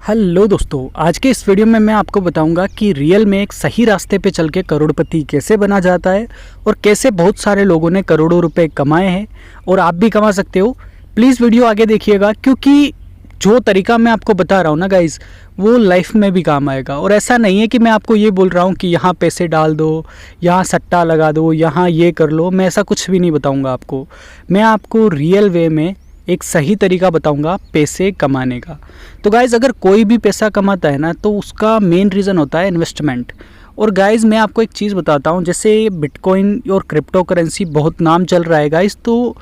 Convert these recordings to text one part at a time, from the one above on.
Hello दोस्तों, आज के इस वीडियो में मैं आपको बताऊंगा कि रियल में एक सही रास्ते पे चल के करोड़पति कैसे बना जाता है और कैसे बहुत सारे लोगों ने करोड़ों रुपए कमाए हैं और आप भी कमा सकते हो। प्लीज़ वीडियो आगे देखिएगा क्योंकि जो तरीका मैं आपको बता रहा हूँ ना गाइज़, वो लाइफ में भी काम आएगा। और ऐसा नहीं है कि मैं आपको ये बोल रहा हूँ कि यहाँ पैसे डाल दो, यहाँ सट्टा लगा दो, यहाँ ये कर लो। मैं ऐसा कुछ भी नहीं बताऊँगा आपको। मैं आपको रियल वे में एक सही तरीका बताऊंगा पैसे कमाने का। तो गाइज़, अगर कोई भी पैसा कमाता है ना तो उसका मेन रीज़न होता है इन्वेस्टमेंट। और गाइज़, मैं आपको एक चीज़ बताता हूँ, जैसे बिटकॉइन और क्रिप्टो करेंसी बहुत नाम चल रहा है गाइज़, तो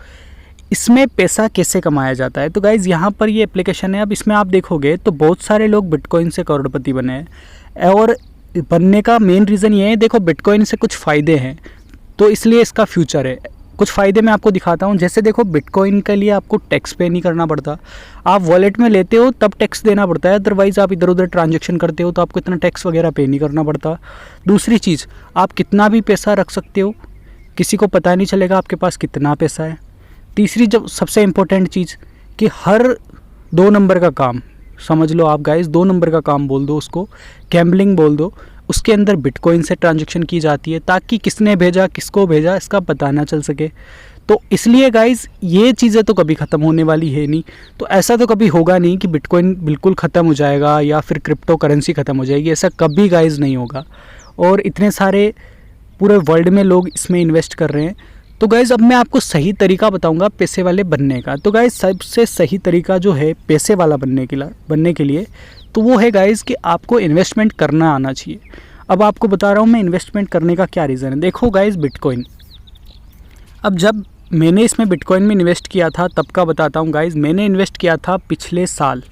इसमें पैसा कैसे कमाया जाता है। तो गाइज़, यहाँ पर ये एप्लीकेशन है। अब इसमें आप देखोगे तो बहुत सारे लोग बिटकॉइन से करोड़पति बने हैं और बनने का मेन रीज़न ये है, देखो बिटकॉइन से कुछ फ़ायदे हैं तो इसलिए इसका फ्यूचर है। कुछ फ़ायदे मैं आपको दिखाता हूँ। जैसे देखो, बिटकॉइन के लिए आपको टैक्स पे नहीं करना पड़ता। आप वॉलेट में लेते हो तब टैक्स देना पड़ता है, अदरवाइज़ आप इधर उधर ट्रांजैक्शन करते हो तो आपको इतना टैक्स वगैरह पे नहीं करना पड़ता। दूसरी चीज़, आप कितना भी पैसा रख सकते हो, किसी को पता नहीं चलेगा आपके पास कितना पैसा है। तीसरी, जब सबसे इम्पोर्टेंट चीज़, कि हर 2 नंबर का काम समझ लो आप गाइस, 2 नंबर का काम बोल दो उसको, गैम्बलिंग बोल दो, उसके अंदर बिटकॉइन से ट्रांजैक्शन की जाती है ताकि किसने भेजा किसको भेजा इसका पता ना चल सके। तो इसलिए गाइस, ये चीज़ें तो कभी ख़त्म होने वाली है नहीं। तो ऐसा तो कभी होगा नहीं कि बिटकॉइन बिल्कुल ख़त्म हो जाएगा या फिर क्रिप्टो करेंसी ख़त्म हो जाएगी, ऐसा कभी गाइस नहीं होगा। और इतने सारे पूरे वर्ल्ड में लोग इसमें इन्वेस्ट कर रहे हैं। तो गाइज़, अब मैं आपको सही तरीका बताऊंगा पैसे वाले बनने का। तो गाइज़, सबसे सही तरीका जो है पैसे वाला बनने के लिए तो वो है गाइज़ कि आपको इन्वेस्टमेंट करना आना चाहिए। अब आपको बता रहा हूँ मैं इन्वेस्टमेंट करने का क्या रीज़न है। देखो गाइज़, बिटकॉइन, अब जब मैंने इसमें बिटकॉइन में इन्वेस्ट किया था तब का बताता हूँ गाइज़। मैंने इन्वेस्ट किया था पिछले साल,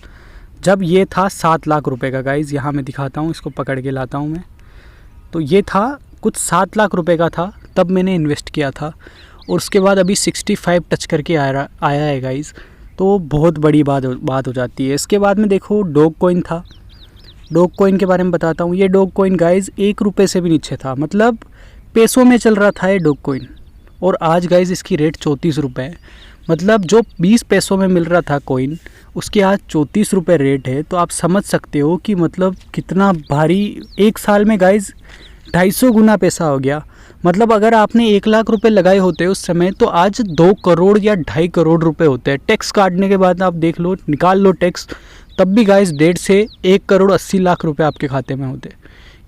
जब ये था 7 लाख रुपए का। गाइज़, यहाँ मैं दिखाता हूँ, इसको पकड़ के लाता हूँ मैं। तो ये था कुछ 7 लाख रुपए का था, तब मैंने इन्वेस्ट किया था। और उसके बाद अभी 65 टच करके आया है गाइज़, तो बहुत बड़ी बात हो जाती है। इसके बाद में देखो डॉग कॉइन था। डॉग कॉइन के बारे में बताता हूँ। ये डॉग कॉइन गाइज़ 1 रुपये से भी नीचे था, मतलब पैसों में चल रहा था ये डॉग कॉइन। और आज गाइज़ इसकी रेट 34 रुपये है। मतलब जो 20 पैसों में मिल रहा था कॉइन, उसकी आज 34 रुपये रेट है। तो आप समझ सकते हो कि मतलब कितना भारी, एक साल में गाइज़ 250 गुना पैसा हो गया। मतलब अगर आपने 1 लाख रुपए लगाए होते उस समय, तो आज 2 करोड़ या 2.5 करोड़ रुपए होते हैं। टैक्स काटने के बाद आप देख लो, निकाल लो टैक्स, तब भी गाइस 1.5 से 1 करोड़ 80 लाख रुपए आपके खाते में होते।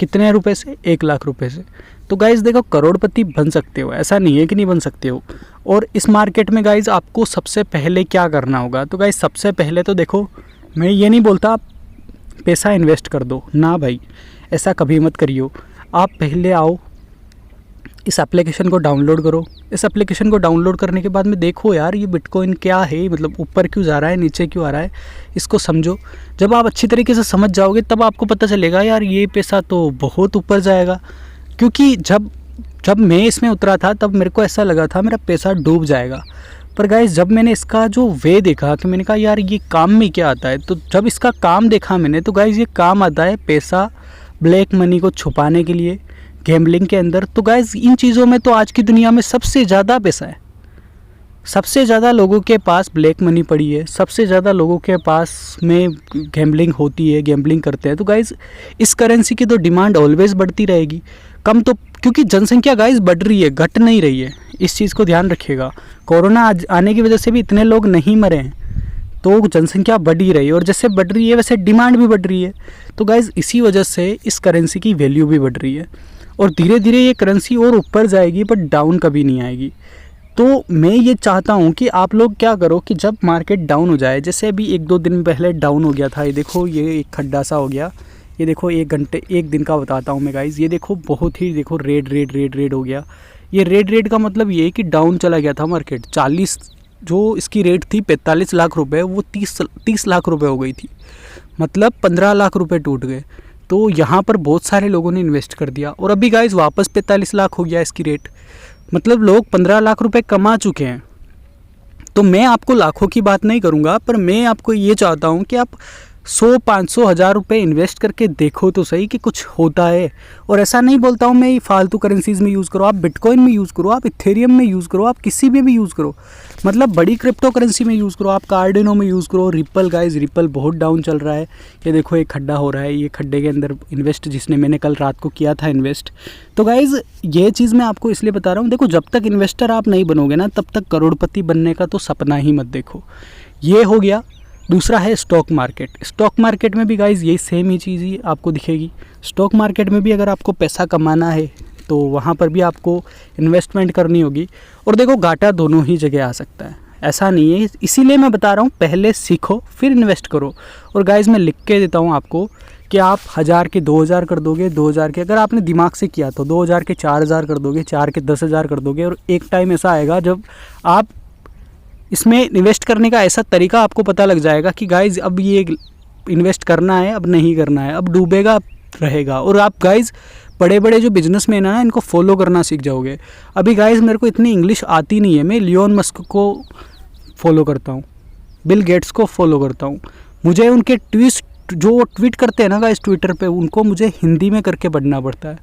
कितने रुपए से? 1 लाख रुपए से। तो गाइस देखो, करोड़पति बन सकते हो, ऐसा नहीं है कि नहीं बन सकते हो। और इस मार्केट में गाइस आपको सबसे पहले क्या करना होगा। तो गाइस सबसे पहले तो देखो, मैं ये नहीं बोलता आप पैसा इन्वेस्ट कर दो, ना भाई, ऐसा कभी मत करियो। आप पहले आओ, इस एप्लीकेशन को डाउनलोड करो। इस एप्लीकेशन को डाउनलोड करने के बाद में देखो यार, ये बिटकॉइन क्या है, मतलब ऊपर क्यों जा रहा है, नीचे क्यों आ रहा है, इसको समझो। जब आप अच्छी तरीके से समझ जाओगे तब आपको पता चलेगा यार ये पैसा तो बहुत ऊपर जाएगा। क्योंकि जब मैं इसमें उतरा था तब मेरे को ऐसा लगा था मेरा पैसा डूब जाएगा। पर गाइस, जब मैंने इसका जो वे देखा, कि मैंने कहा यार ये काम में क्या आता है, तो जब इसका काम देखा मैंने, तो गाइस ये काम आता है पैसा, ब्लैक मनी को छुपाने के लिए, गैम्बलिंग के अंदर। तो गाइस, इन चीज़ों में तो आज की दुनिया में सबसे ज़्यादा पैसा है। सबसे ज़्यादा लोगों के पास ब्लैक मनी पड़ी है, सबसे ज़्यादा लोगों के पास में गैम्बलिंग होती है, गैम्बलिंग करते हैं। तो गाइस, इस करेंसी की तो डिमांड ऑलवेज़ बढ़ती रहेगी। कम तो, क्योंकि जनसंख्या गाइस बढ़ रही है, घट नहीं रही है। इस चीज़ को ध्यान रखिएगा। कोरोना आने की वजह से भी इतने लोग नहीं मरे हैं, तो जनसंख्या बढ़ ही रही है, और जैसे बढ़ रही है वैसे डिमांड भी बढ़ रही है। तो गाइज़, इसी वजह से इस करेंसी की वैल्यू भी बढ़ रही है, और धीरे धीरे ये करेंसी और ऊपर जाएगी, पर डाउन कभी नहीं आएगी। तो मैं ये चाहता हूँ कि आप लोग क्या करो कि जब मार्केट डाउन हो जाए, जैसे अभी 1-2 दिन पहले डाउन हो गया था, ये देखो, ये एक खड्डा सा हो गया। ये देखो, 1 दिन का बताता हूँ मैं गाइज़। ये देखो, बहुत ही देखो रेड हो गया। ये रेड का मतलब ये है कि डाउन चला गया था मार्केट। 40 जो इसकी रेट थी 45 लाख रुपए, वो 30 लाख रुपए हो गई थी। मतलब 15 लाख रुपए टूट गए। तो यहाँ पर बहुत सारे लोगों ने इन्वेस्ट कर दिया, और अभी गाइस वापस 45 लाख हो गया इसकी रेट। मतलब लोग 15 लाख रुपए कमा चुके हैं। तो मैं आपको लाखों की बात नहीं करूँगा, पर मैं आपको ये चाहता हूँ कि आप 100-500 हज़ार रुपये इन्वेस्ट करके देखो तो सही कि कुछ होता है। और ऐसा नहीं बोलता हूँ मैं ये फालतू करेंसीज़ में यूज़ करो, आप बिटकॉइन में यूज़ करो, आप इथेरियम में यूज़ करो, आप किसी में भी यूज़ करो, मतलब बड़ी क्रिप्टो करेंसी में यूज़ करो, आप कार्डिनो में यूज़ करो। रिपल गाइज, रिपल बहुत डाउन चल रहा है। ये देखो एक खड्डा हो रहा है, ये खड्डे के अंदर इन्वेस्ट जिसने मैंने कल रात को किया था इन्वेस्ट। तो गाइज़ ये चीज़ मैं आपको इसलिए बता रहा हूँ, देखो जब तक इन्वेस्टर आप नहीं बनोगे ना तब तक करोड़पति बनने का तो सपना ही मत देखो। ये हो गया। दूसरा है स्टॉक मार्केट। स्टॉक मार्केट में भी गाइज़ यही सेम ही चीज़ ही आपको दिखेगी। स्टॉक मार्केट में भी अगर आपको पैसा कमाना है तो वहाँ पर भी आपको इन्वेस्टमेंट करनी होगी। और देखो घाटा दोनों ही जगह आ सकता है, ऐसा नहीं है, इसीलिए मैं बता रहा हूँ पहले सीखो फिर इन्वेस्ट करो। और गाइज़ मैं लिख के देता हूँ आपको कि आप 1000 के 2000 कर दोगे, 2000 के अगर आपने दिमाग से किया तो 2000 के 4000 कर दोगे, 4 के 10,000 कर दोगे। और एक टाइम ऐसा आएगा जब आप इसमें इन्वेस्ट करने का ऐसा तरीका आपको पता लग जाएगा कि गाइज़ अब ये इन्वेस्ट करना है, अब नहीं करना है, अब डूबेगा रहेगा। और आप गाइज़ बड़े बड़े जो बिजनेसमैन हैं ना इनको फॉलो करना सीख जाओगे। अभी गाइज़ मेरे को इतनी इंग्लिश आती नहीं है, मैं लियोन मस्क को फॉलो करता हूँ, बिल गेट्स को फॉलो करता हूँ। मुझे उनके जो ट्वीट करते हैं ना गाइज़ ट्विटर पे, उनको मुझे हिंदी में करके पढ़ना पड़ता है।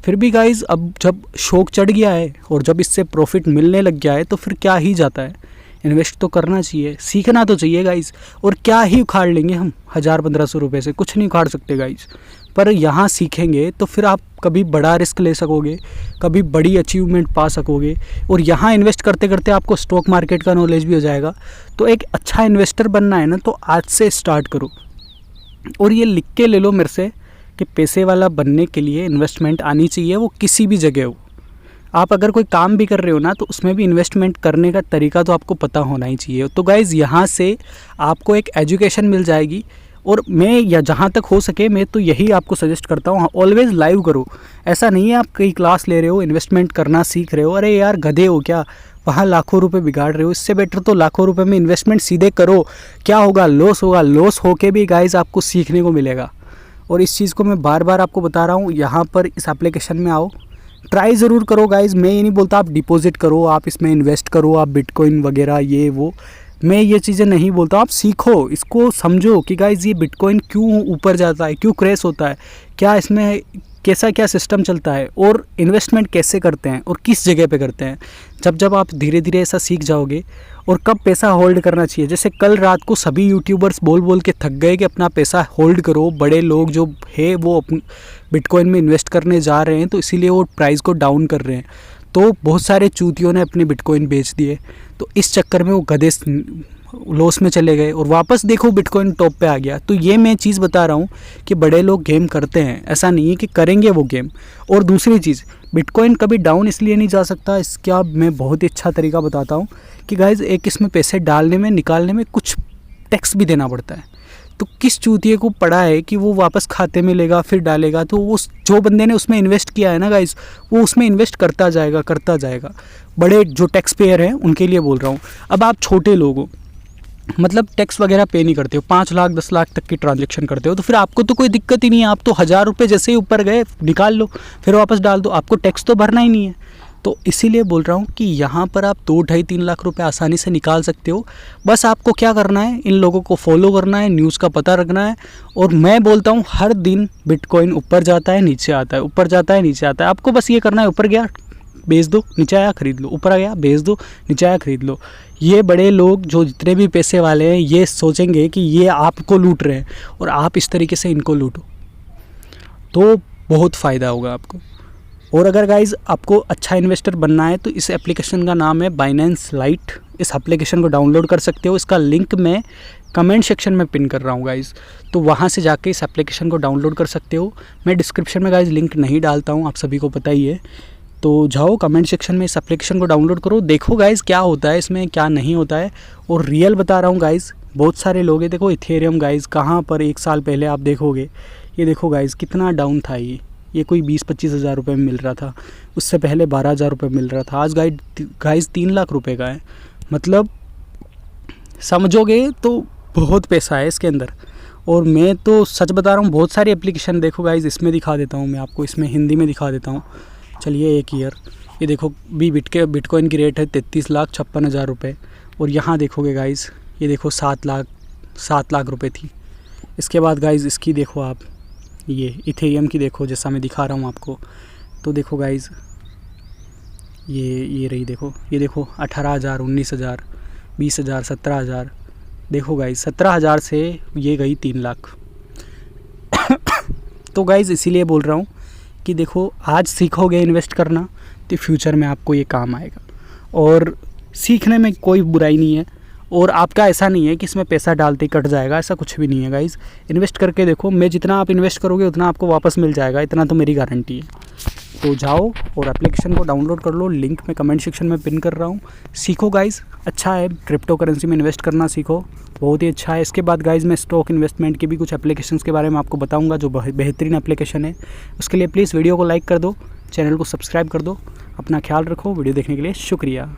फिर भी गाइज़ अब जब शौक चढ़ गया है और जब इससे प्रॉफिट मिलने लग गया है तो फिर क्या ही जाता है, इन्वेस्ट तो करना चाहिए, सीखना तो चाहिए गाइज़। और क्या ही उखाड़ लेंगे हम 1000-1500 रुपये से, कुछ नहीं उखाड़ सकते गाइज़। पर यहाँ सीखेंगे तो फिर आप कभी बड़ा रिस्क ले सकोगे, कभी बड़ी अचीवमेंट पा सकोगे। और यहाँ इन्वेस्ट करते करते आपको स्टॉक मार्केट का नॉलेज भी हो जाएगा। तो एक अच्छा इन्वेस्टर बनना है ना तो आज से स्टार्ट करो। और ये लिख के ले लो मेरे से कि पैसे वाला बनने के लिए इन्वेस्टमेंट आनी चाहिए, वो किसी भी जगह हो। आप अगर कोई काम भी कर रहे हो ना तो उसमें भी इन्वेस्टमेंट करने का तरीका तो आपको पता होना ही चाहिए। तो गाइज़ यहाँ से आपको एक एजुकेशन मिल जाएगी। और मैं या जहाँ तक हो सके मैं तो यही आपको सजेस्ट करता हूँ, ऑलवेज़ लाइव करो। ऐसा नहीं है आप कहीं क्लास ले रहे हो, इन्वेस्टमेंट करना सीख रहे हो, अरे यार गधे हो क्या, वहाँ लाखों रुपए बिगाड़ रहे हो। इससे बेटर तो लाखों रुपए में इन्वेस्टमेंट सीधे करो। क्या होगा, लॉस होगा, लॉस होके भी गाइज़ आपको सीखने को मिलेगा। और इस चीज़ को मैं बार बार आपको बता रहा हूँ, यहाँ पर इस एप्लीकेशन में आओ, ट्राई ज़रूर करो गाइज़। मैं ये नहीं बोलता आप डिपॉजिट करो, आप इसमें इन्वेस्ट करो, आप बिटकॉइन वगैरह ये वो, मैं ये चीज़ें नहीं बोलता। आप सीखो, इसको समझो कि गाइज़ ये बिटकॉइन क्यों ऊपर जाता है, क्यों क्रैश होता है, क्या इसमें कैसा क्या सिस्टम चलता है, और इन्वेस्टमेंट कैसे करते हैं और किस जगह पे करते हैं। जब आप धीरे धीरे ऐसा सीख जाओगे और कब पैसा होल्ड करना चाहिए, जैसे कल रात को सभी यूट्यूबर्स बोल बोल के थक गए कि अपना पैसा होल्ड करो, बड़े लोग जो है वो बिटकॉइन में इन्वेस्ट करने जा रहे हैं तो इसीलिए वो प्राइस को डाउन कर रहे हैं। तो बहुत सारे चूतियों ने अपने बिटकॉइन बेच दिए, तो इस चक्कर में वो गधे लॉस में चले गए और वापस देखो बिटकॉइन टॉप पे आ गया। तो ये मैं चीज़ बता रहा हूँ कि बड़े लोग गेम करते हैं, ऐसा नहीं है कि करेंगे वो गेम। और दूसरी चीज़, बिटकॉइन कभी डाउन इसलिए नहीं जा सकता, इसका मैं बहुत ही अच्छा तरीका बताता हूँ कि गाइज़ एक इसमें पैसे डालने में निकालने में कुछ टैक्स भी देना पड़ता है। तो किस चूतिए को पड़ा है कि वो वापस खाते में लेगा फिर डालेगा, तो उस जो बंदे ने उसमें इन्वेस्ट किया है ना गाइज़, वो उसमें इन्वेस्ट करता जाएगा। बड़े जो टैक्स पेयर हैं उनके लिए बोल रहा हूँ। अब आप छोटे लोग हो, मतलब टैक्स वगैरह पे नहीं करते हो, 5 लाख 10 लाख तक की ट्रांजैक्शन करते हो, तो फिर आपको तो कोई दिक्कत ही नहीं है। आप तो 1000 रुपये जैसे ही ऊपर गए निकाल लो फिर वापस डाल दो, आपको टैक्स तो भरना ही नहीं है। तो इसीलिए बोल रहा हूँ कि यहाँ पर आप 2-2.5-3 लाख रुपए आसानी से निकाल सकते हो। बस आपको क्या करना है, इन लोगों को फॉलो करना है, न्यूज़ का पता रखना है। और मैं बोलता हूँ हर दिन बिटकॉइन ऊपर जाता है नीचे आता है, ऊपर जाता है नीचे आता है। आपको बस ये करना है, ऊपर गया बेच दो, नीचे आया खरीद लो, ऊपर आ गया बेच दो, नीचे आया खरीद लो। ये बड़े लोग जो जितने भी पैसे वाले हैं ये सोचेंगे कि ये आपको लूट रहे हैं और आप इस तरीके से इनको लूटो, तो बहुत फ़ायदा होगा आपको। और अगर गाइज़ आपको अच्छा इन्वेस्टर बनना है तो इस एप्लीकेशन का नाम है बाइनेंस लाइट। इस एप्लीकेशन को डाउनलोड कर सकते हो, इसका लिंक मैं कमेंट सेक्शन में पिन कर रहा हूँ गाइज़, तो वहाँ से जाके इस एप्लीकेशन को डाउनलोड कर सकते हो। मैं डिस्क्रिप्शन में गाइज़ लिंक नहीं डालता हूँ, आप सभी को पता ही है। तो जाओ कमेंट सेक्शन में इस एप्लीकेशन को डाउनलोड करो, देखो गाइज़ क्या होता है इसमें, क्या नहीं होता है। और रियल बता रहा हूँ गाइज़, बहुत सारे लोग हैं, देखो इथेरियम गाइज़ कहाँ पर 1 साल पहले आप देखोगे, ये देखो गाइज़ कितना डाउन था। ये कोई 20-25 हज़ार रुपये में मिल रहा था, उससे पहले 12,000 रुपये मिल रहा था, आज गाइज़ 3 लाख रुपये का है। मतलब समझोगे तो बहुत पैसा है इसके अंदर। और मैं तो सच बता रहा हूँ, बहुत सारी एप्लीकेशन देखो गाइज़, इसमें दिखा देता हूँ मैं आपको, इसमें हिंदी में दिखा देता हूँ। चलिए एक ईयर, ये देखो भी बिटकॉइन की रेट है 33,56,000 रुपये। और यहाँ देखोगे गाइज़, ये देखो 7 लाख रुपये थी। इसके बाद गाइज़ इसकी देखो आप, ये इथेरियम की देखो, जैसा मैं दिखा रहा हूँ आपको। तो देखो गाइज़ ये रही, देखो ये देखो 18,000, 19,000, 20,000, 17,000। देखो गाइज़ 17,000 से ये गई 3 लाख। तो गाइज़ इसीलिए बोल रहा हूँ कि देखो आज सीखोगे इन्वेस्ट करना तो फ्यूचर में आपको ये काम आएगा। और सीखने में कोई बुराई नहीं है, और आपका ऐसा नहीं है कि इसमें पैसा डालते ही कट जाएगा, ऐसा कुछ भी नहीं है गाइज़। इन्वेस्ट करके देखो, मैं जितना आप इन्वेस्ट करोगे उतना आपको वापस मिल जाएगा, इतना तो मेरी गारंटी है। तो जाओ और एप्लीकेशन को डाउनलोड कर लो, लिंक मैं कमेंट सेक्शन में पिन कर रहा हूँ। सीखो गाइज़, अच्छा है, क्रिप्टो करेंसी में इन्वेस्ट करना सीखो, बहुत ही अच्छा है। इसके बाद गाइज़ मैं स्टॉक इन्वेस्टमेंट के भी कुछ एप्लीकेशंस के बारे में आपको बताऊँगा जो बेहतरीन एप्लीकेशन है। उसके लिए प्लीज़ वीडियो को लाइक कर दो, चैनल को सब्सक्राइब कर दो। अपना ख्याल रखो। वीडियो देखने के लिए शुक्रिया।